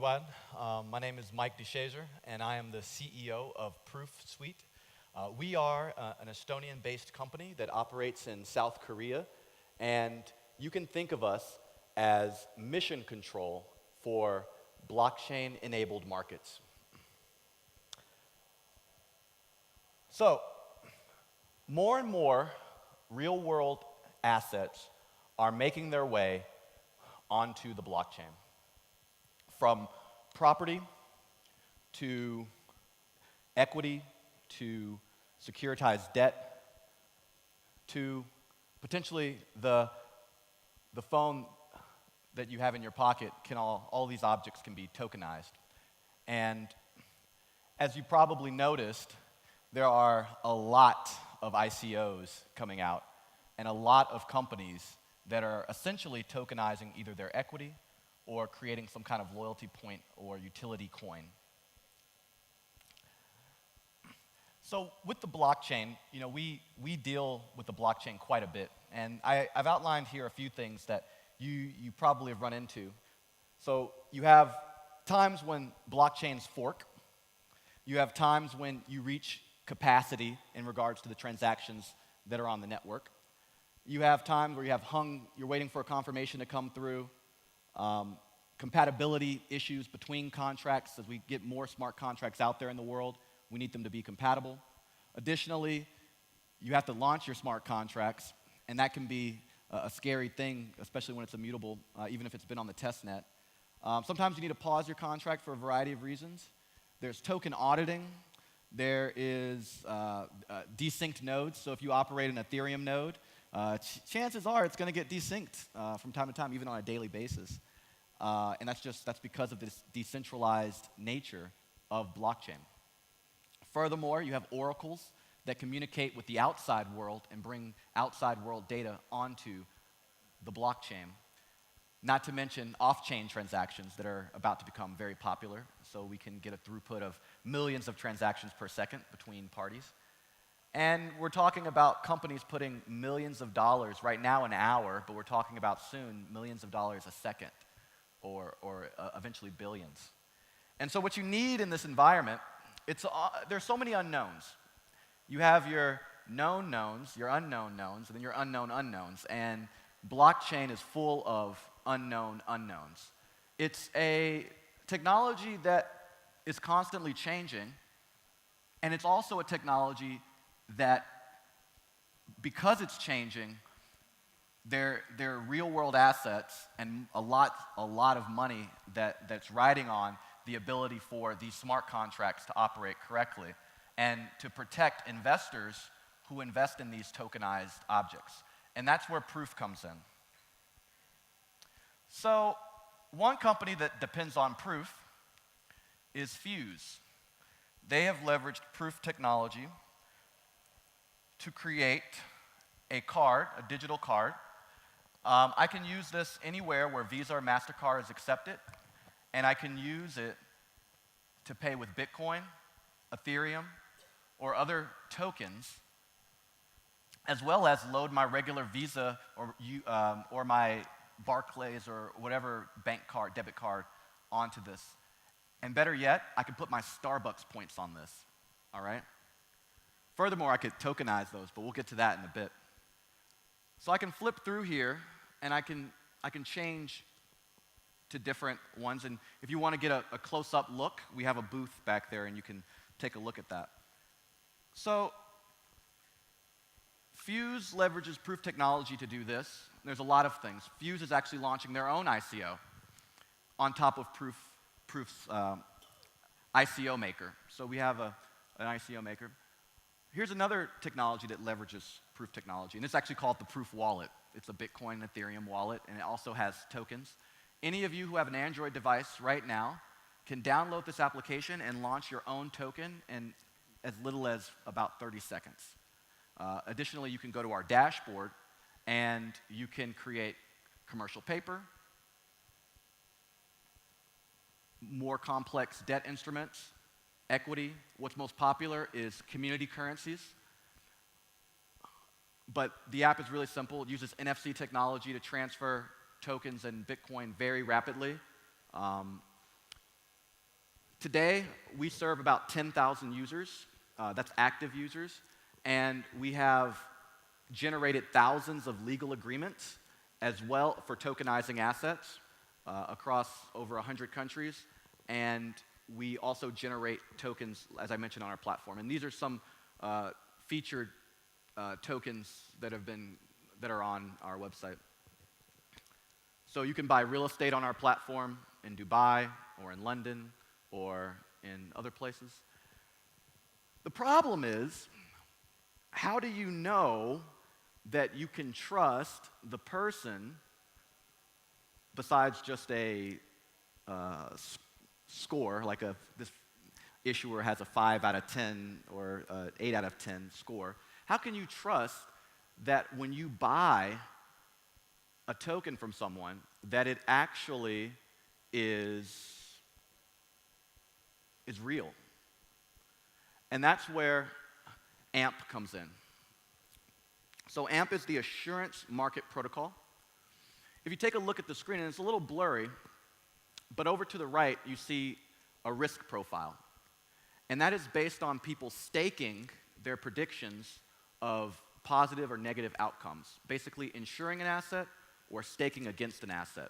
Squad. My name is Mike DeShazer, and I am the CEO of ProofSuite. We are an Estonian-based company that operates in South Korea, and you can think of us as mission control for blockchain-enabled markets. So, more and more real-world assets are making their way onto the blockchain. From property to equity to securitized debt to potentially the phone that you have in your pocket, all these objects can be tokenized. And as you probably noticed, there are a lot of ICOs coming out and a lot of companies that are essentially tokenizing either their equity or creating some kind of loyalty point or utility coin. So with the blockchain, we deal with the blockchain quite a bit. And I've outlined here a few things that you probably have run into. So you have times when blockchains fork. You have times when you reach capacity in regards to the transactions that are on the network. You have times where you're waiting for a confirmation to come through. Compatibility issues between contracts. As we get more smart contracts out there in the world, we need them to be compatible. Additionally, you have to launch your smart contracts, and that can be a scary thing, especially when it's immutable, even if it's been on the test net. Sometimes you need to pause your contract for a variety of reasons. There's token auditing. There is desynced nodes. So if you operate an Ethereum node, chances are it's going to get desynced from time to time, even on a daily basis. And that's because of this decentralized nature of blockchain. Furthermore, you have oracles that communicate with the outside world and bring outside world data onto the blockchain. Not to mention off-chain transactions that are about to become very popular, so we can get a throughput of millions of transactions per second between parties. And we're talking about companies putting millions of dollars right now an hour, but we're talking about soon millions of dollars a second. Or eventually billions. And so what you need in this environment, there's so many unknowns. You have your known knowns, your unknown knowns, and then your unknown unknowns. And blockchain is full of unknown unknowns. It's a technology that is constantly changing, and it's also a technology that, because it's changing, they're real-world assets and a lot of money that's riding on the ability for these smart contracts to operate correctly and to protect investors who invest in these tokenized objects. And that's where Proof comes in. So one company that depends on Proof is Fuse. They have leveraged Proof technology to create a card, a digital card. I can use this anywhere where Visa or MasterCard is accepted, and I can use it to pay with Bitcoin, Ethereum, or other tokens, as well as load my regular Visa or my Barclays or whatever bank card, debit card onto this. And better yet, I can put my Starbucks points on this, all right? Furthermore, I could tokenize those, but we'll get to that in a bit. So I can flip through here, and I can change to different ones. And if you want to get a close-up look, we have a booth back there, and you can take a look at that. So Fuse leverages Proof technology to do this. There's a lot of things. Fuse is actually launching their own ICO on top of Proof's ICO maker. So we have an ICO maker. Here's another technology that leverages Proof technology, and it's actually called the Proof Wallet. It's a Bitcoin Ethereum wallet, and it also has tokens. Any of you who have an Android device right now can download this application and launch your own token in as little as about 30 seconds. Additionally, you can go to our dashboard, and you can create commercial paper, more complex debt instruments, equity. What's most popular is community currencies. But the app is really simple. It uses NFC technology to transfer tokens and Bitcoin very rapidly. Today, we serve about 10,000 users. That's active users. And we have generated thousands of legal agreements as well for tokenizing assets across over 100 countries. And we also generate tokens, as I mentioned, on our platform. And these are some featured tokens that are on our website. So you can buy real estate on our platform in Dubai or in London or in other places. The problem is, how do you know that you can trust the person besides just a score, like this issuer has a 5 out of 10 or 8 out of 10 score? How can you trust that when you buy a token from someone, that it actually is real? And that's where AMP comes in. So AMP is the Assurance Market Protocol. If you take a look at the screen, and it's a little blurry, but over to the right, you see a risk profile. And that is based on people staking their predictions of positive or negative outcomes, basically insuring an asset or staking against an asset.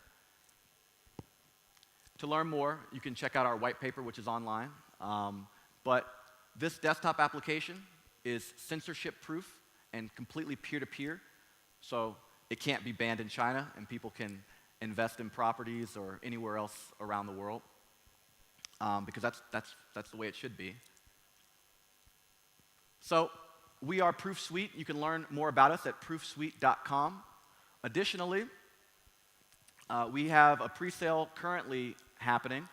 To learn more, you can check out our white paper, which is online. But this desktop application is censorship-proof and completely peer-to-peer, so it can't be banned in China, and people can invest in properties or anywhere else around the world, because that's the way it should be. So we are ProofSuite. You can learn more about us at proofsuite.com. Additionally, we have a pre-sale currently happening.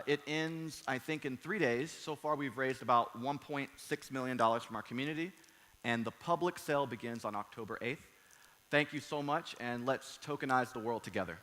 It ends, I think, in 3 days. So far, we've raised about $1.6 million from our community, and the public sale begins on October 8th. Thank you so much, and let's tokenize the world together.